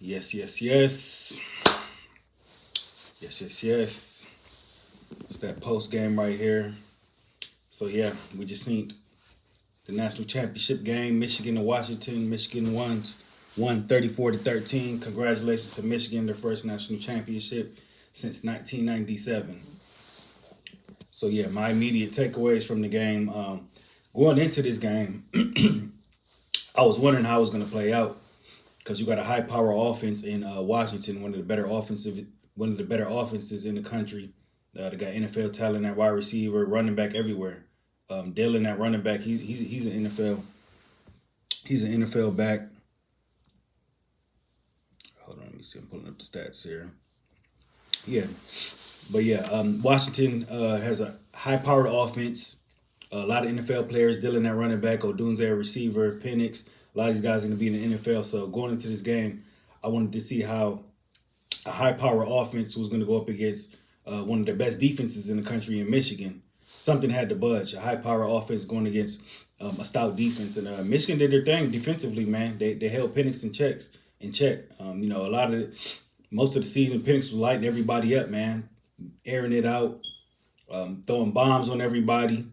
Yes, yes, yes. Yes, yes, yes. It's that post game right here. So yeah, we just seen the national championship game, Michigan and Washington. Michigan won 34-13. Congratulations to Michigan, their first national championship since 1997. So yeah, my immediate takeaways from the game. Going into this game, I was wondering how it was going to play out because you got a high power offense in Washington, one of the better offenses in the country. They got NFL talent at wide receiver, running back everywhere. Dylan at running back, he's an NFL back. Hold on, let me see. I'm pulling up the stats here. Yeah, but yeah, Washington has a high powered offense. A lot of NFL players, Dylan at running back, Odunze at receiver, Penix. A lot of these guys are going to be in the NFL. So going into this game, I wanted to see how a high power offense was going to go up against one of the best defenses in the country in Michigan. Something had to budge. A high power offense going against a stout defense, and Michigan did their thing defensively. Man, they held Penix in check. Most of the season, Penix was lighting everybody up, man, airing it out, throwing bombs on everybody.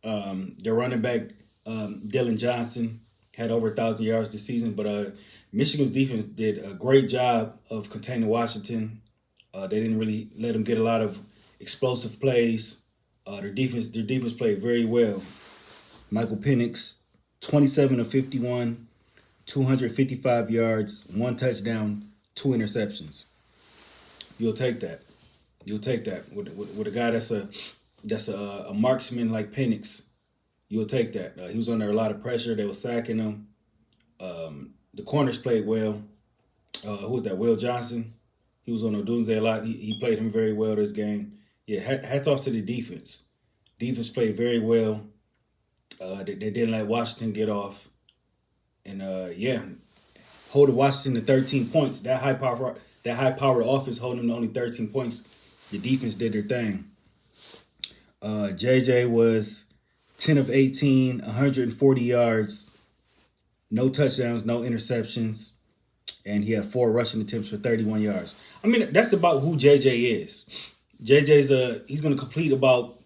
Their running back, Dylan Johnson, had over 1,000 yards this season, but Michigan's defense did a great job of containing Washington. They didn't really let them get a lot of explosive plays. Their defense played very well. Michael Penix, 27 of 51, 255 yards, one touchdown, two interceptions. You'll take that. You'll take that with a guy that's a marksman like Penix. You'll take that. He was under a lot of pressure. They were sacking him. The corners played well. Who was that? Will Johnson. He was on Odunze a lot. He played him very well this game. Yeah, hats off to the defense. Defense played very well. They didn't let Washington get off. And holding Washington to 13 points. That high powered offense holding them to only 13 points. The defense did their thing. JJ was 10 of 18, 140 yards, no touchdowns, no interceptions, and he had 4 rushing attempts for 31 yards. I mean, that's about who JJ is. He's going to complete about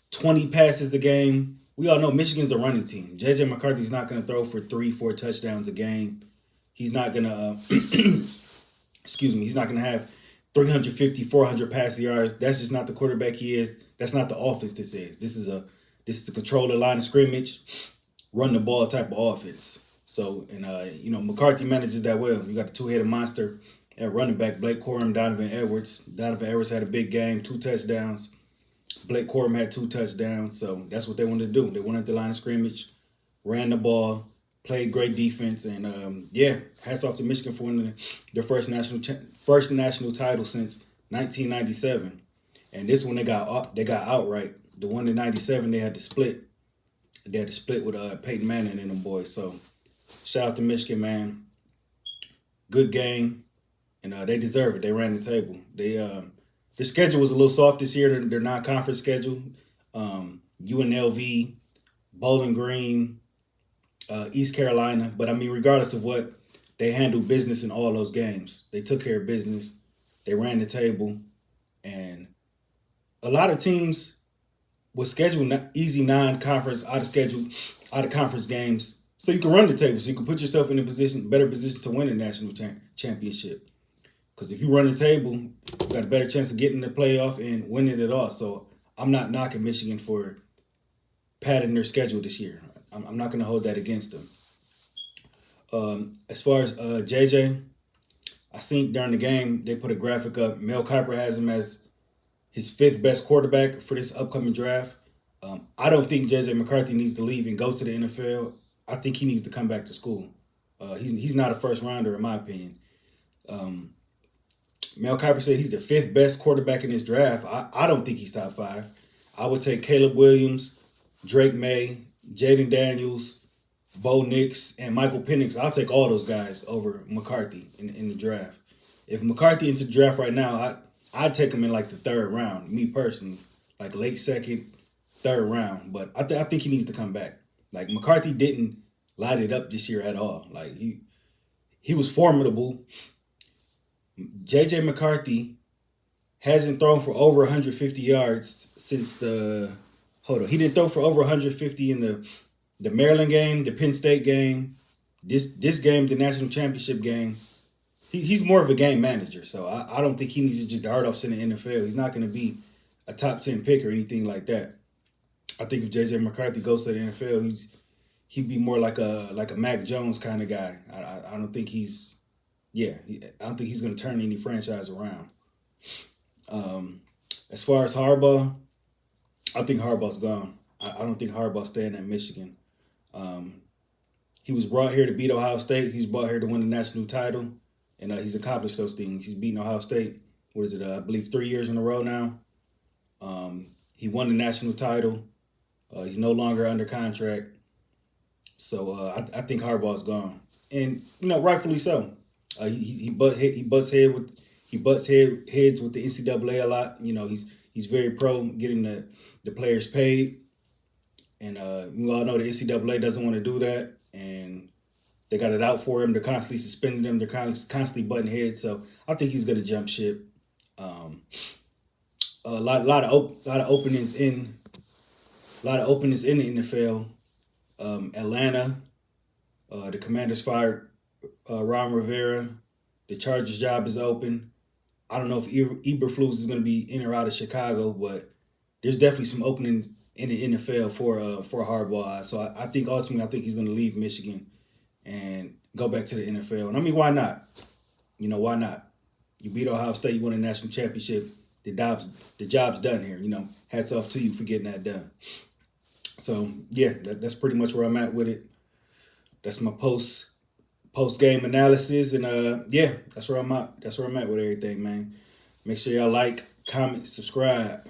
20 passes a game. We all know Michigan's a running team. JJ McCarthy's not going to throw for 3-4 touchdowns a game. He's not going to, he's not going to have 350, 400 passing yards. That's just not the quarterback he is. That's not the offense this is. This is a control the line of scrimmage, run the ball type of offense. So, and McCarthy manages that well. You got the two-headed monster at running back, Blake Corum, Donovan Edwards. Donovan Edwards had a big game, 2 touchdowns. Blake Corum had 2 touchdowns. So that's what they wanted to do. They went at the line of scrimmage, ran the ball, played great defense, and hats off to Michigan for winning their first national title since 1997. And this one they got outright. The one in '97 they had to split. They had to split with Peyton Manning and them boys. So shout out to Michigan, man. Good game, and they deserve it. They ran the table. Their schedule was a little soft this year. Their non-conference schedule. UNLV, Bowling Green, East Carolina. But I mean, regardless of what, they handled business in all those games. They took care of business. They ran the table, and a lot of teams will schedule easy non-conference out of conference games, so you can run the table, so you can put yourself in a better position to win a national championship. Because if you run the table, you got a better chance of getting the playoff and winning it all. So I'm not knocking Michigan for padding their schedule this year. I'm not going to hold that against them. As far as JJ, I seen during the game they put a graphic up. Mel Kiper has him as his 5th best quarterback for this upcoming draft. I don't think JJ McCarthy needs to leave and go to the NFL. I think he needs to come back to school. He's not a first rounder in my opinion. Mel Kiper said he's the 5th best quarterback in this draft. I don't think he's top 5. I would take Caleb Williams, Drake May, Jaden Daniels, Bo Nix, and Michael Penix. I'll take all those guys over McCarthy in the draft. If McCarthy into the draft right now, I'd take him in like the 3rd round, me personally, like late 2nd, 3rd round. But I think he needs to come back. Like McCarthy didn't light it up this year at all. Like he was formidable J.J. McCarthy hasn't thrown for over 150 yards since the. Hold on, he didn't throw for over 150 in the Maryland game, the Penn State game, this game, the national championship game. He's more of a game manager, so I don't think he needs to just dart off in the NFL. He's not going to be a top 10 pick or anything like that. I think if J.J. McCarthy goes to the NFL, he'd be more like a Mac Jones kind of guy. I don't think he's I don't think he's going to turn any franchise around. As far as Harbaugh, I think Harbaugh's gone. I don't think Harbaugh's staying at Michigan. Um, he was brought here to beat Ohio State. He was brought here to win the national title, and he's accomplished those things. He's beaten Ohio State. What is it? I believe 3 years in a row now. He won the national title. He's no longer under contract. So I think Harbaugh's gone, and rightfully so. He butts heads with the NCAA a lot. He's very pro getting the players paid, and we all know the NCAA doesn't want to do that, and they got it out for him. They're constantly suspending him. They're constantly butting heads. So I think he's gonna jump ship. A lot of openings in the NFL. Atlanta, the Commanders fired Ron Rivera. The Chargers job is open. I don't know if Eberflus is going to be in or out of Chicago, but there's definitely some openings in the NFL for Harbaugh. So I think ultimately he's going to leave Michigan and go back to the NFL. And I mean, why not? Why not? You beat Ohio State, you won a national championship. The job's done here. Hats off to you for getting that done. So yeah, that's pretty much where I'm at with it. That's my post game analysis, and that's where I'm at. That's where I'm at with everything, man. Make sure y'all like, comment, subscribe.